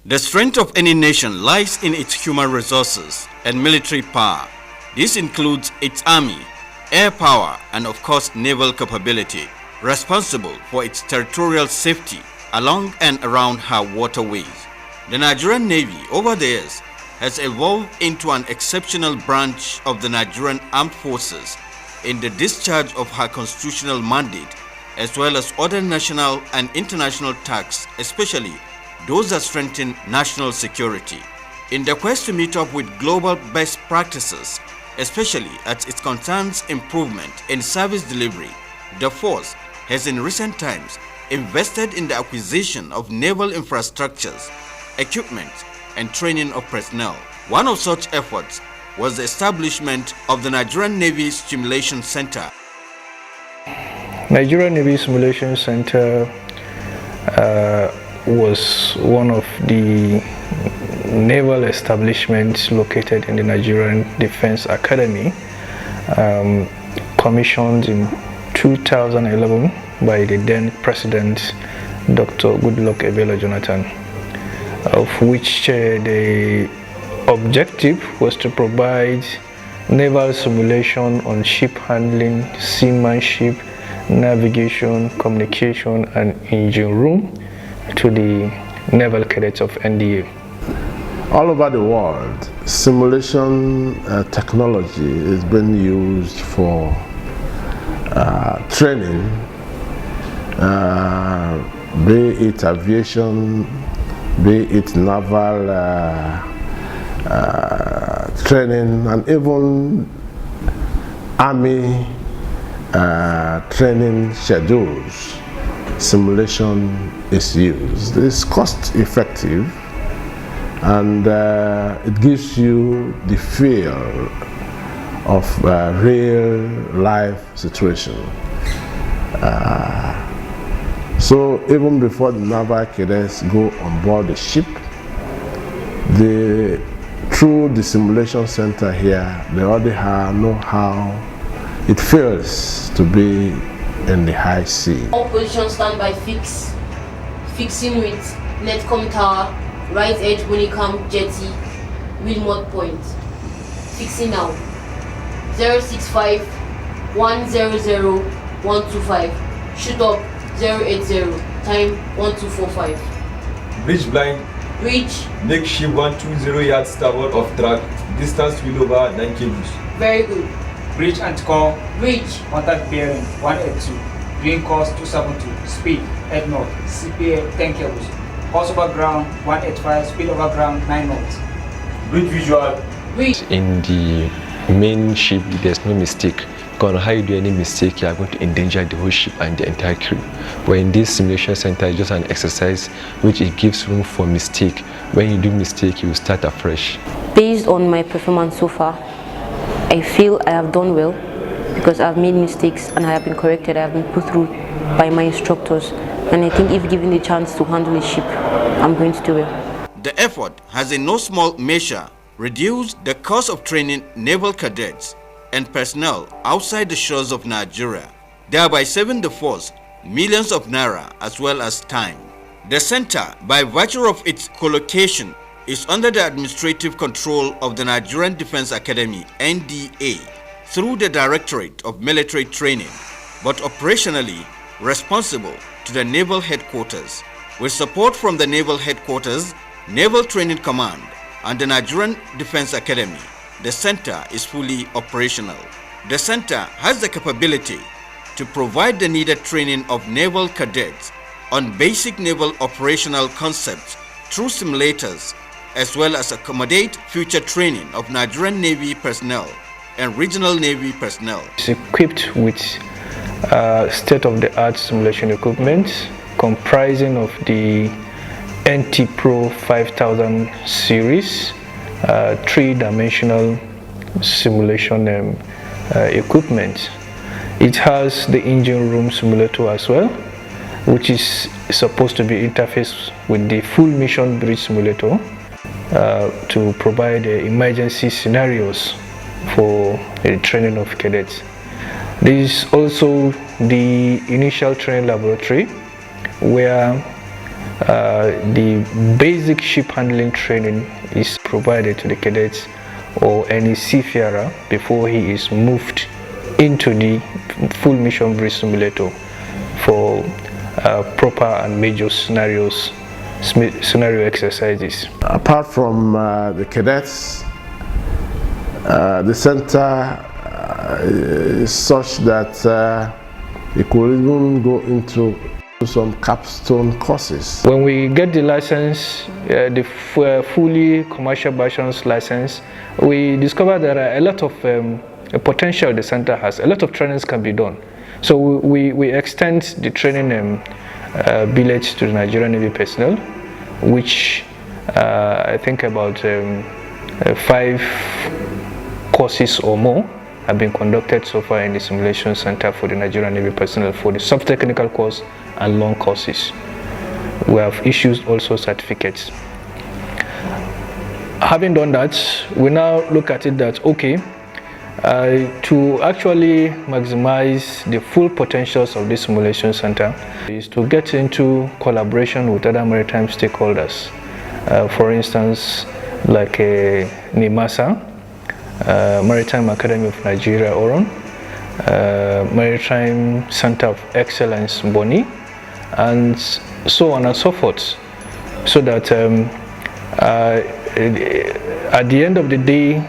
The strength of any nation lies in its human resources and military power. This includes its army, air power, and of course naval capability, responsible for its territorial safety along and around her waterways. The Nigerian Navy over the years has evolved into an exceptional branch of the Nigerian Armed Forces in the discharge of her constitutional mandate, as well as other national and international tasks, especially those that strengthen national security. In the quest to meet up with global best practices, especially as it concerns improvement in service delivery, the force has in recent times invested in the acquisition of naval infrastructures, equipment, and training of personnel. One of such efforts was the establishment of the Nigerian Navy Simulation Center. Nigerian Navy Simulation Center was one of the naval establishments located in the Nigerian Defense Academy, commissioned in 2011 by the then President Dr. Goodluck Ebele Jonathan, of which the objective was to provide naval simulation on ship handling, seamanship, navigation, communication, and engine room to the naval cadets of NDA. All over the world, simulation technology is being used for training, be it aviation, be it naval training, and even army training schedules. Simulation is used. It's cost effective, and it gives you the feel of real life situation. So even before the naval cadets go on board the ship, through the simulation center here, they already know how it feels to be in the high sea. All positions standby fix, fixing with netcom tower, right edge Bonicam jetty, wheel mode point. Fixing now. 065 100 125. Shoot up 080. Time 1245. Bridge blind. Bridge. Make ship 120 yards starboard of track. Distance will over 9 cables. Very good. Bridge anti-core. Bridge. Contact bearing 182. Green course 272. Speed head north. CPA 10 cables. Course over ground 185. Speed over ground 9 knots. Bridge visual. Bridge. In the main ship, there's no mistake. Because how you do any mistake, you are going to endanger the whole ship and the entire crew. But in this simulation center, it's just an exercise which it gives room for mistake. When you do mistake, you start afresh. Based on my performance so far, I feel I have done well because I've made mistakes and I have been corrected. I have been put through by my instructors, and I think if given the chance to handle a ship, I'm going to do well. The effort has in no small measure reduced the cost of training naval cadets and personnel outside the shores of Nigeria, thereby saving the force millions of naira as well as time. The center, by virtue of its collocation, is under the administrative control of the Nigerian Defense Academy (NDA) through the Directorate of Military Training, but operationally responsible to the Naval Headquarters. With support from the Naval Headquarters, Naval Training Command, and the Nigerian Defense Academy, the center is fully operational. The center has the capability to provide the needed training of naval cadets on basic naval operational concepts through simulators, as well as accommodate future training of Nigerian Navy personnel and regional Navy personnel. It's equipped with state-of-the-art simulation equipment comprising of the NT Pro 5000 series, three-dimensional simulation equipment. It has the engine room simulator as well, which is supposed to be interfaced with the full mission bridge simulator to provide emergency scenarios for the training of cadets. There is also the initial training laboratory where The basic ship handling training is provided to the cadets or any seafarer before he is moved into the full mission bridge simulator for proper and major scenario exercises. Apart from the cadets, the center is such that it could even go into some capstone courses. When we get the license, the fully commercial versions license, we discover there are a lot of potential the center has. A lot of trainings can be done. So we extend the training village to the Nigerian Navy personnel, which I think about 5 courses or more have been conducted so far in the simulation center for the Nigerian Navy personnel for the sub-technical course and long courses. We have issued also certificates. Having done that, we now look at it that, okay, to actually maximize the full potentials of this simulation center is to get into collaboration with other maritime stakeholders. For instance, like NIMASA, Maritime Academy of Nigeria, Oron, Maritime Center of Excellence, Boni, and so on and so forth, so that at the end of the day,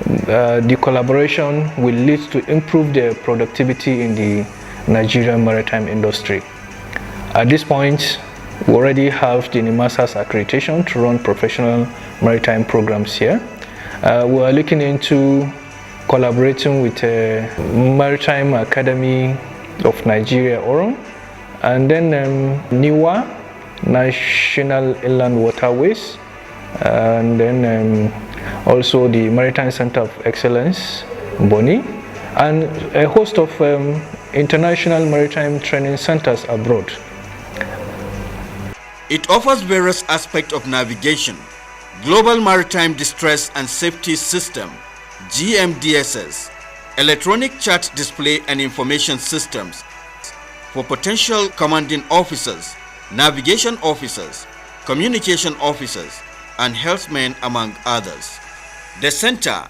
the collaboration will lead to improve the productivity in the Nigerian maritime industry. At this point, we already have the NIMASA's accreditation to run professional maritime programs here. We are looking into collaborating with Maritime Academy of Nigeria, Oron, and then NIWA, National Inland Waterways, and then also the Maritime Center of Excellence, Boni, and a host of international maritime training centers abroad. It offers various aspects of navigation, Global Maritime Distress and Safety System, GMDSS, electronic chart display and information systems for potential commanding officers, navigation officers, communication officers, and helpsmen, among others. The center,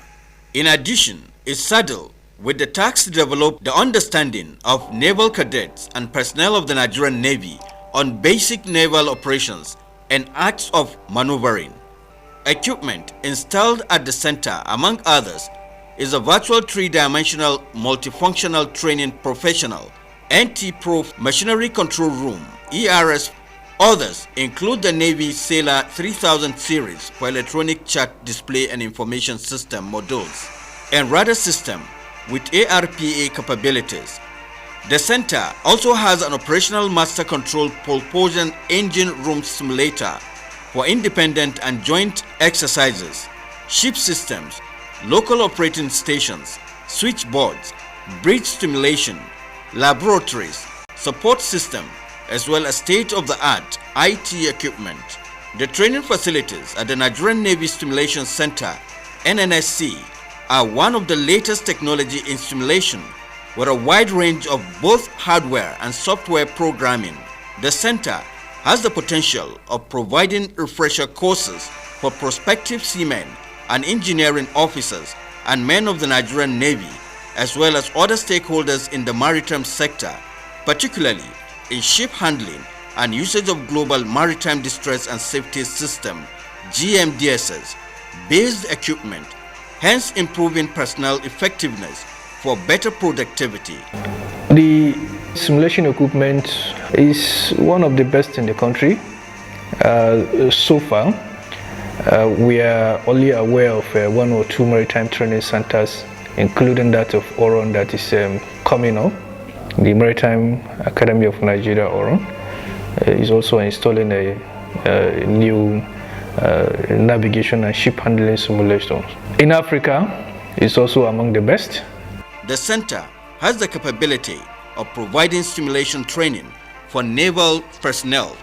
in addition, is saddled with the task to develop the understanding of naval cadets and personnel of the Nigerian Navy on basic naval operations and acts of maneuvering. Equipment installed at the center, among others, is a virtual 3-dimensional multifunctional training professional, NT-Pro Machinery Control Room, ERS. Others include the Navy Sailor 3000 series for electronic chart display and information system modules, and radar system with ARPA capabilities. The center also has an operational master control propulsion engine room simulator for independent and joint exercises, ship systems, local operating stations, switchboards, bridge stimulation, laboratories, support system, as well as state-of-the-art IT equipment. The training facilities at the Nigerian Navy Simulation Center, NNSC, are one of the latest technology in simulation with a wide range of both hardware and software programming. The center has the potential of providing refresher courses for prospective seamen and engineering officers and men of the Nigerian Navy, as well as other stakeholders in the maritime sector, particularly in ship handling and usage of Global Maritime Distress and Safety System, GMDSS, based equipment, hence improving personnel effectiveness for better productivity. The simulation equipment is one of the best in the country. So far, we are only aware of 1 or 2 maritime training centers, including that of Oron that is coming up. The Maritime Academy of Nigeria, Oron, is also installing a new navigation and ship handling simulation. In Africa, it's also among the best. The center has the capability of providing simulation training for naval personnel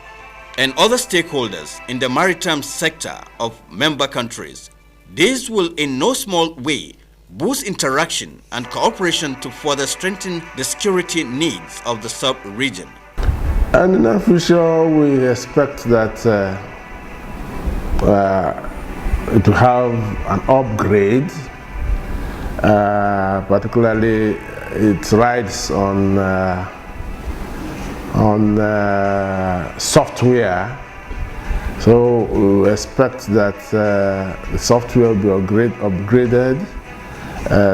and other stakeholders in the maritime sector of member countries. This will in no small way boost interaction and cooperation to further strengthen the security needs of the sub-region. And in the future, we expect that to have an upgrade, particularly it rides on software. So we expect that the software will be upgraded.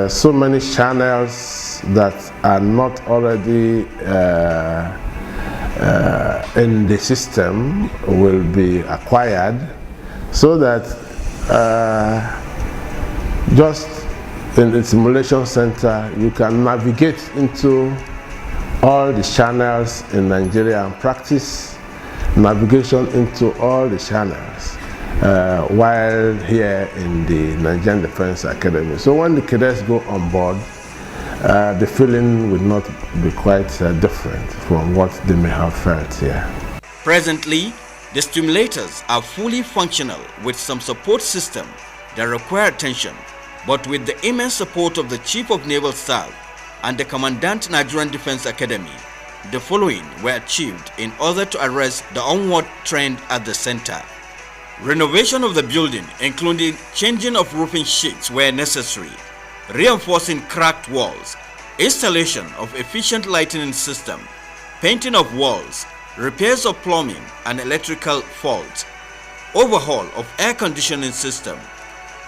So many channels that are not already in the system will be acquired, so that just in the simulation center you can navigate into all the channels in Nigeria and practice navigation into all the channels while here in the Nigerian Defense Academy. So when the cadets go on board, the feeling would not be quite different from what they may have felt here. Presently, the stimulators are fully functional with some support system that require attention, but with the immense support of the Chief of Naval Staff and the Commandant Nigerian Defense Academy, the following were achieved in order to arrest the onward trend at the center. Renovation of the building, including changing of roofing sheets where necessary, reinforcing cracked walls, installation of efficient lighting system, painting of walls, repairs of plumbing and electrical faults, overhaul of air conditioning system,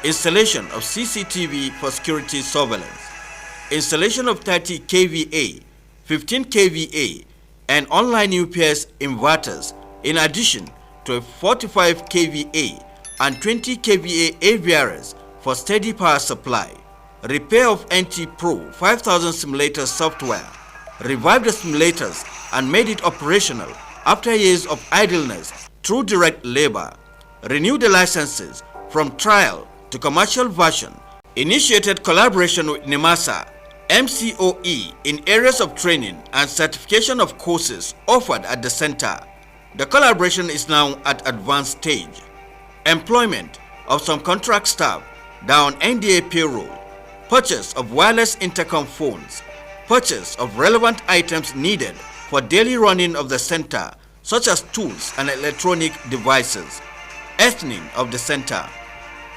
installation of CCTV for security surveillance, installation of 30 kVA, 15 kVA and online UPS inverters, in addition to a 45 kVA and 20 kVA AVRs for steady power supply, repair of NT Pro 5000 simulator software, revived the simulators and made it operational after years of idleness through direct labor, renewed the licenses from trial to commercial version, initiated collaboration with NIMASA, MCOE in areas of training and certification of courses offered at the center. The collaboration is now at advanced stage. Employment of some contract staff down NDA payroll, purchase of wireless intercom phones, purchase of relevant items needed for daily running of the center, such as tools and electronic devices, earthening of the center,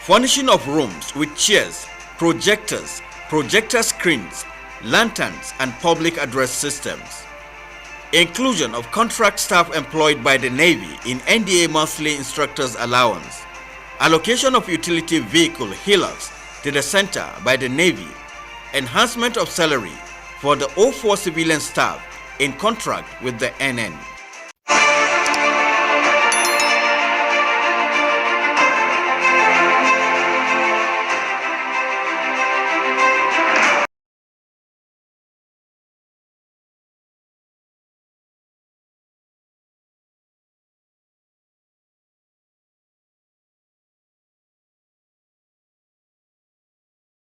furnishing of rooms with chairs, projectors, projector screens, lanterns and public address systems. Inclusion of contract staff employed by the Navy in NDA monthly instructors allowance, allocation of utility vehicle healers to the center by the Navy, enhancement of salary for the 04 civilian staff in contract with the NN.